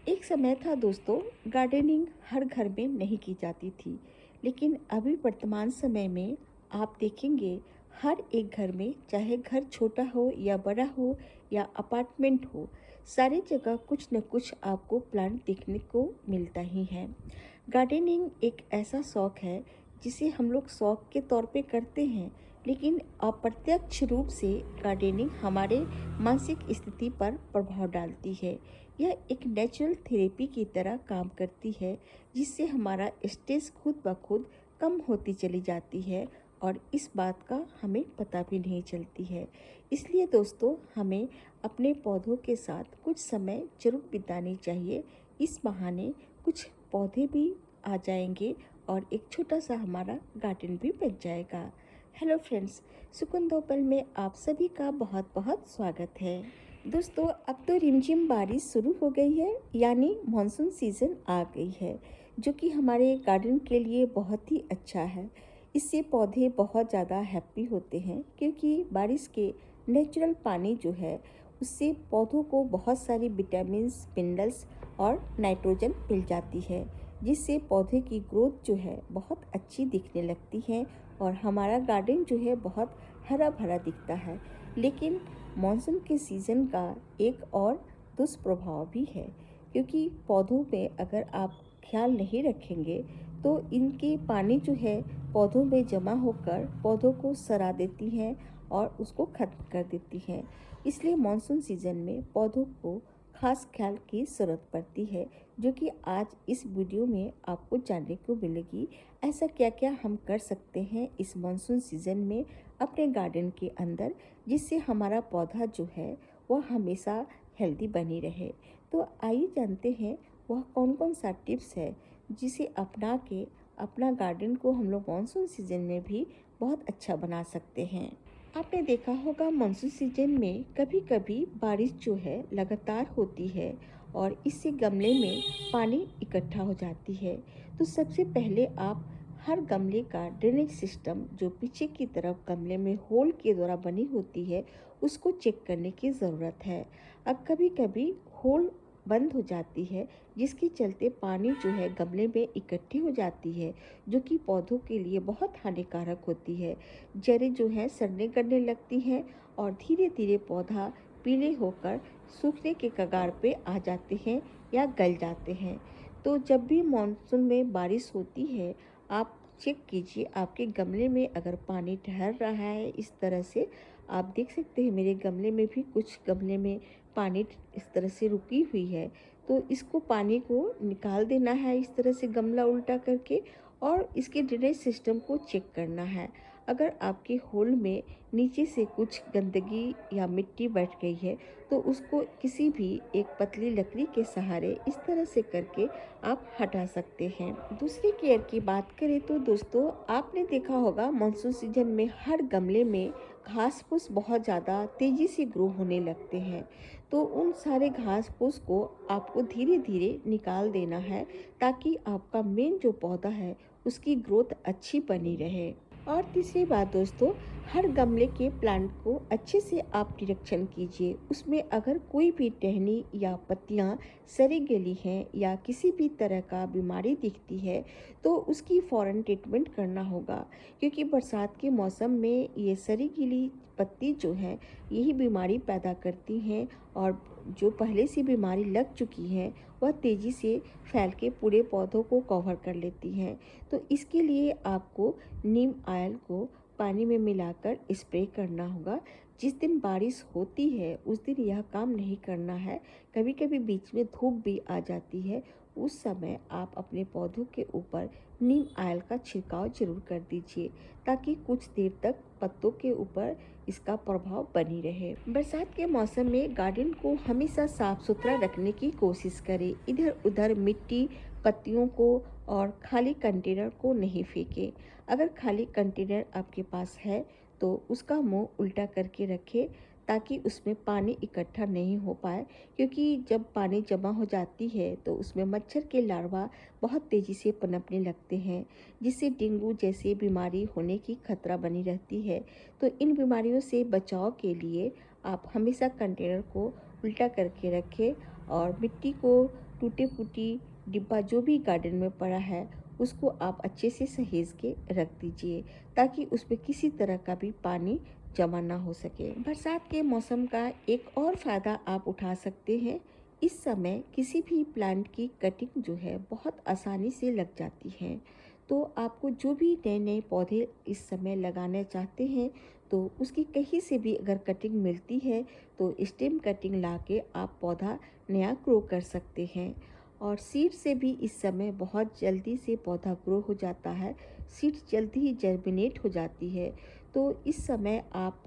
एक समय था दोस्तों, गार्डनिंग हर घर में नहीं की जाती थी। लेकिन अभी वर्तमान समय में आप देखेंगे हर एक घर में, चाहे घर छोटा हो या बड़ा हो या अपार्टमेंट हो, सारी जगह कुछ न कुछ आपको प्लांट देखने को मिलता ही है। गार्डनिंग एक ऐसा शौक है जिसे हम लोग शौक के तौर पे करते हैं, लेकिन अप्रत्यक्ष रूप से गार्डनिंग हमारे मानसिक स्थिति पर प्रभाव डालती है। यह एक नेचुरल थेरेपी की तरह काम करती है, जिससे हमारा स्ट्रेस खुद ब खुद कम होती चली जाती है और इस बात का हमें पता भी नहीं चलती है। इसलिए दोस्तों, हमें अपने पौधों के साथ कुछ समय जरूर बितानी चाहिए। इस बहाने कुछ पौधे भी आ जाएंगे और एक छोटा सा हमारा गार्डन भी बन जाएगा। हेलो फ्रेंड्स, सुकून दो पल में आप सभी का बहुत बहुत स्वागत है। दोस्तों, अब तो रिमझिम बारिश शुरू हो गई है, यानी मानसून सीज़न आ गई है, जो कि हमारे गार्डन के लिए बहुत ही अच्छा है। इससे पौधे बहुत ज़्यादा हैप्पी होते हैं, क्योंकि बारिश के नेचुरल पानी जो है उससे पौधों को बहुत सारी विटामिन्स, मिनरल्स और नाइट्रोजन मिल जाती है, जिससे पौधे की ग्रोथ जो है बहुत अच्छी दिखने लगती है और हमारा गार्डन जो है बहुत हरा भरा दिखता है। लेकिन मॉनसून के सीज़न का एक और दुष्प्रभाव भी है, क्योंकि पौधों में अगर आप ख्याल नहीं रखेंगे तो इनके पानी जो है पौधों में जमा होकर पौधों को सड़ा देती हैं और उसको खत्म कर देती हैं। इसलिए मॉनसून सीज़न में पौधों को खास ख्याल की ज़रूरत पड़ती है, जो कि आज इस वीडियो में आपको जानने को मिलेगी। ऐसा क्या क्या हम कर सकते हैं इस मॉनसून सीज़न में अपने गार्डन के अंदर, जिससे हमारा पौधा जो है वह हमेशा हेल्दी बनी रहे। तो आइए जानते हैं वह कौन कौन सा टिप्स है जिसे अपना के अपना गार्डन को हम लोग मॉनसून सीज़न में भी बहुत अच्छा बना सकते हैं। आपने देखा होगा मानसून सीजन में कभी कभी बारिश जो है लगातार होती है और इससे गमले में पानी इकट्ठा हो जाती है। तो सबसे पहले आप हर गमले का ड्रेनेज सिस्टम जो पीछे की तरफ गमले में होल के द्वारा बनी होती है, उसको चेक करने की ज़रूरत है। अब कभी कभी होल बंद हो जाती है, जिसके चलते पानी जो है गमले में इकट्ठी हो जाती है, जो कि पौधों के लिए बहुत हानिकारक होती है। जड़ें जो हैं सड़ने गलने लगती हैं और धीरे धीरे पौधा पीले होकर सूखने के कगार पे आ जाते हैं या गल जाते हैं। तो जब भी मानसून में बारिश होती है, आप चेक कीजिए आपके गमले में अगर पानी ठहर रहा है। इस तरह से आप देख सकते हैं मेरे गमले में भी कुछ गमले में पानी इस तरह से रुकी हुई है। तो इसको पानी को निकाल देना है इस तरह से गमला उल्टा करके, और इसके ड्रेनेज सिस्टम को चेक करना है। अगर आपके होल में नीचे से कुछ गंदगी या मिट्टी बैठ गई है, तो उसको किसी भी एक पतली लकड़ी के सहारे इस तरह से करके आप हटा सकते हैं। दूसरी केयर की बात करें तो दोस्तों, आपने देखा होगा मानसून सीजन में हर गमले में घास फूस बहुत ज़्यादा तेज़ी से ग्रो होने लगते हैं। तो उन सारे घास फूस को आपको धीरे धीरे निकाल देना है, ताकि आपका मेन जो पौधा है उसकी ग्रोथ अच्छी बनी रहे। और तीसरी बात दोस्तों, हर गमले के प्लांट को अच्छे से आप निरीक्षण कीजिए। उसमें अगर कोई भी टहनी या पत्तियां सड़ी गली हैं या किसी भी तरह का बीमारी दिखती है, तो उसकी फ़ौरन ट्रीटमेंट करना होगा, क्योंकि बरसात के मौसम में ये सड़ी गली पत्ती जो है यही बीमारी पैदा करती हैं, और जो पहले से बीमारी लग चुकी है वह तेज़ी से फैल के पूरे पौधों को कवर कर लेती हैं। तो इसके लिए आपको नीम ऑयल को पानी में मिलाकर स्प्रे करना होगा। जिस दिन बारिश होती है उस दिन यह काम नहीं करना है। कभी कभी बीच में धूप भी आ जाती है, उस समय आप अपने पौधों के ऊपर नीम ऑयल का छिड़काव जरूर कर दीजिए, ताकि कुछ देर तक पत्तों के ऊपर इसका प्रभाव बनी रहे। बरसात के मौसम में गार्डन को हमेशा साफ सुथरा रखने की कोशिश करें। इधर उधर मिट्टी, पत्तियों को और खाली कंटेनर को नहीं फेंकें। अगर खाली कंटेनर आपके पास है तो उसका मुंह उल्टा करके रखें, ताकि उसमें पानी इकट्ठा नहीं हो पाए, क्योंकि जब पानी जमा हो जाती है तो उसमें मच्छर के लार्वा बहुत तेज़ी से पनपने लगते हैं, जिससे डेंगू जैसी बीमारी होने की खतरा बनी रहती है। तो इन बीमारियों से बचाव के लिए आप हमेशा कंटेनर को उल्टा करके रखें और मिट्टी को टूटे फूटी डिब्बा जो भी गार्डन में पड़ा है उसको आप अच्छे से सहेज के रख दीजिए, ताकि उस पे किसी तरह का भी पानी जमा ना हो सके। बरसात के मौसम का एक और फ़ायदा आप उठा सकते हैं। इस समय किसी भी प्लांट की कटिंग जो है बहुत आसानी से लग जाती है। तो आपको जो भी नए नए पौधे इस समय लगाना चाहते हैं, तो उसकी कहीं से भी अगर कटिंग मिलती है तो स्टेम कटिंग ला के आप पौधा नया ग्रो कर सकते हैं। और सीड से भी इस समय बहुत जल्दी से पौधा ग्रो हो जाता है, सीड जल्दी ही जर्मिनेट हो जाती है। तो इस समय आप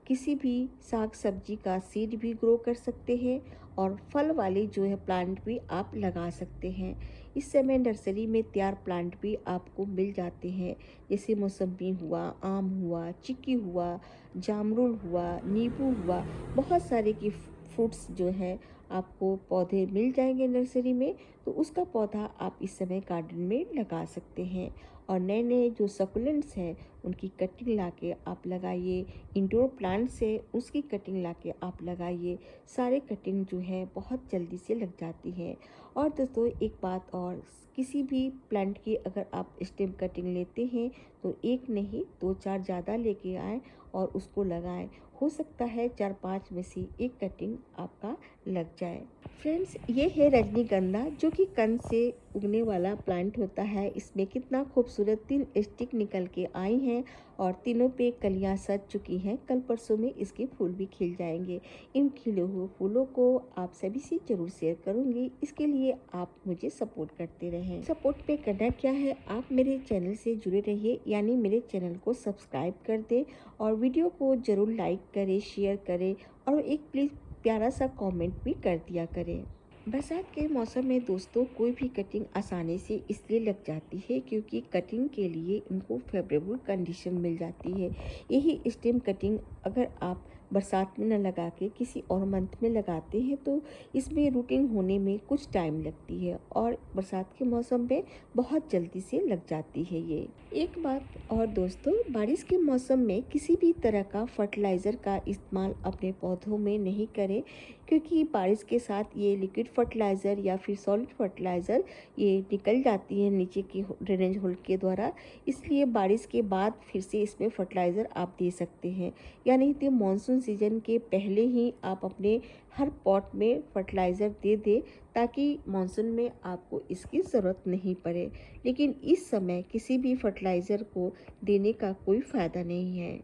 किसी भी साग सब्जी का सीड भी ग्रो कर सकते हैं और फल वाले जो है प्लांट भी आप लगा सकते हैं। इस समय नर्सरी में तैयार प्लांट भी आपको मिल जाते हैं, जैसे मौसम्बी हुआ, आम हुआ, चिक्की हुआ, जामुन हुआ, नींबू हुआ, बहुत सारे की फ्रूट्स जो हैं आपको पौधे मिल जाएंगे नर्सरी में। तो उसका पौधा आप इस समय गार्डन में लगा सकते हैं। और नए नए जो सकुलेंट्स हैं उनकी कटिंग लाके आप लगाइए, इंडोर प्लांट्स है उसकी कटिंग लाके आप लगाइए। सारे कटिंग जो है बहुत जल्दी से लग जाती है। और दोस्तों एक बात और, किसी भी प्लांट की अगर आप स्टेम कटिंग लेते हैं तो एक नहीं दो चार ज़्यादा लेके आएँ और उसको लगाएं। हो सकता है 4-5 में से एक कटिंग आपका लग जाए। फ्रेंड्स, ये है रजनीगंधा, जो कि कंद से उगने वाला प्लांट होता है। इसमें कितना खूबसूरत 3 स्टिक निकल के आई हैं और तीनों पे कलियां सज चुकी हैं। कल परसों में इसके फूल भी खिल जाएंगे। इन खिले हुए फूलों को आप सभी से जरूर शेयर करूंगी। इसके लिए आप मुझे सपोर्ट करते रहें। सपोर्ट पे करना क्या है, आप मेरे चैनल से जुड़े रहिए, यानी मेरे चैनल को सब्सक्राइब कर दें और वीडियो को ज़रूर लाइक करें, शेयर करें और एक प्लीज़ प्यारा सा कमेंट भी कर दिया करें। बरसात के मौसम में दोस्तों कोई भी कटिंग आसानी से इसलिए लग जाती है क्योंकि कटिंग के लिए उनको फेवरेबल कंडीशन मिल जाती है। यही स्टेम कटिंग अगर आप बरसात में न लगा के किसी और मंथ में लगाते हैं तो इसमें रूटिंग होने में कुछ टाइम लगती है और बरसात के मौसम में बहुत जल्दी से लग जाती है। ये एक बात और दोस्तों, बारिश के मौसम में किसी भी तरह का फर्टिलाइज़र का इस्तेमाल अपने पौधों में नहीं करें, क्योंकि बारिश के साथ ये लिक्विड फर्टिलाइज़र या फिर सॉलिड फर्टिलाइज़र ये निकल जाती है नीचे की ड्रेनेज होल के द्वारा। इसलिए बारिश के बाद फिर से इसमें फर्टिलाइज़र आप दे सकते हैं, या नहीं तो मानसून सीजन के पहले ही आप अपने हर पॉट में फर्टिलाइज़र दे दें, ताकि मानसून में आपको इसकी ज़रूरत नहीं पड़े। लेकिन इस समय किसी भी फर्टिलाइज़र को देने का कोई फ़ायदा नहीं है।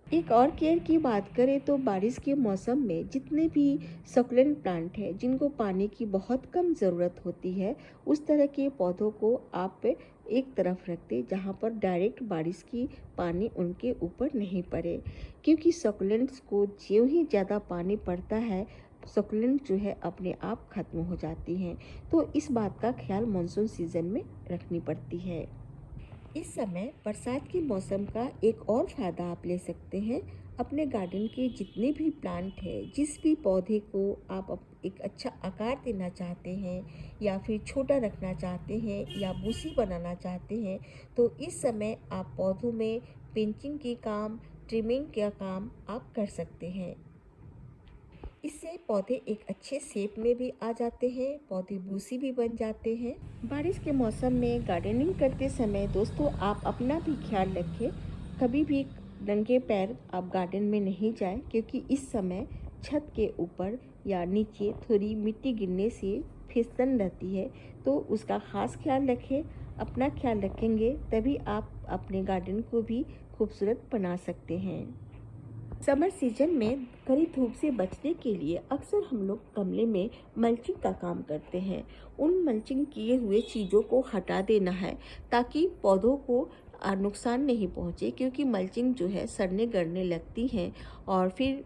एक और केयर की बात करें तो बारिश के मौसम में जितने भी सकुलेंट प्लांट हैं जिनको पानी की बहुत कम ज़रूरत होती है, उस तरह के पौधों को आप एक तरफ रख दें जहाँ पर डायरेक्ट बारिश की पानी उनके ऊपर नहीं पड़े, क्योंकि सकुलेंट्स को जो ही ज़्यादा पानी पड़ता है सकुलेंट जो है अपने आप ख़त्म हो जाती हैं। तो इस बात का ख्याल मानसून सीज़न में रखनी पड़ती है। इस समय बरसात के मौसम का एक और फ़ायदा आप ले सकते हैं। अपने गार्डन के जितने भी प्लांट हैं, जिस भी पौधे को आप एक अच्छा आकार देना चाहते हैं या फिर छोटा रखना चाहते हैं या बूसी बनाना चाहते हैं, तो इस समय आप पौधों में पेंचिंग के काम, ट्रिमिंग का काम आप कर सकते हैं। इससे पौधे एक अच्छे शेप में भी आ जाते हैं, पौधे बूसी भी बन जाते हैं। बारिश के मौसम में गार्डनिंग करते समय दोस्तों आप अपना भी ख्याल रखें। कभी भी नंगे पैर आप गार्डन में नहीं जाएं, क्योंकि इस समय छत के ऊपर या नीचे थोड़ी मिट्टी गिरने से फिसलन रहती है। तो उसका ख़ास ख्याल रखें। अपना ख्याल रखेंगे तभी आप अपने गार्डन को भी खूबसूरत बना सकते हैं। समर सीजन में कड़ी धूप से बचने के लिए अक्सर हम लोग गमले में मल्चिंग का काम करते हैं। उन मल्चिंग किए हुए चीज़ों को हटा देना है, ताकि पौधों को नुकसान नहीं पहुंचे, क्योंकि मल्चिंग जो है सड़ने गलने लगती हैं और फिर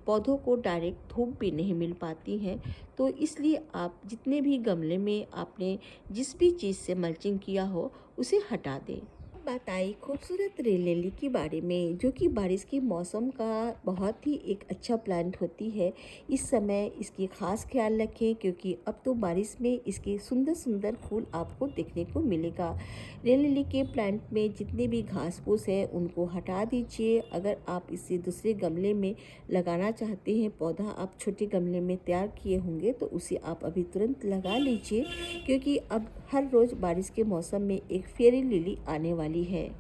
पौधों को डायरेक्ट धूप भी नहीं मिल पाती है। तो इसलिए आप जितने भी गमले में आपने जिस भी चीज़ से मल्चिंग किया हो उसे हटा दें। बात आई खूबसूरत रेल के बारे में, जो कि बारिश के मौसम का बहुत ही एक अच्छा प्लांट होती है। इस समय इसकी ख़ास ख्याल रखें, क्योंकि अब तो बारिश में इसके सुंदर सुंदर फूल आपको देखने को मिलेगा। रेल के प्लांट में जितने भी घास फूस है उनको हटा दीजिए। अगर आप इसे दूसरे गमले में लगाना चाहते हैं, पौधा आप छोटे गमले में तैयार किए होंगे तो उसे आप अभी तुरंत लगा लीजिए, क्योंकि अब हर रोज़ बारिश के मौसम में एक फेरी लिली आने वाली है।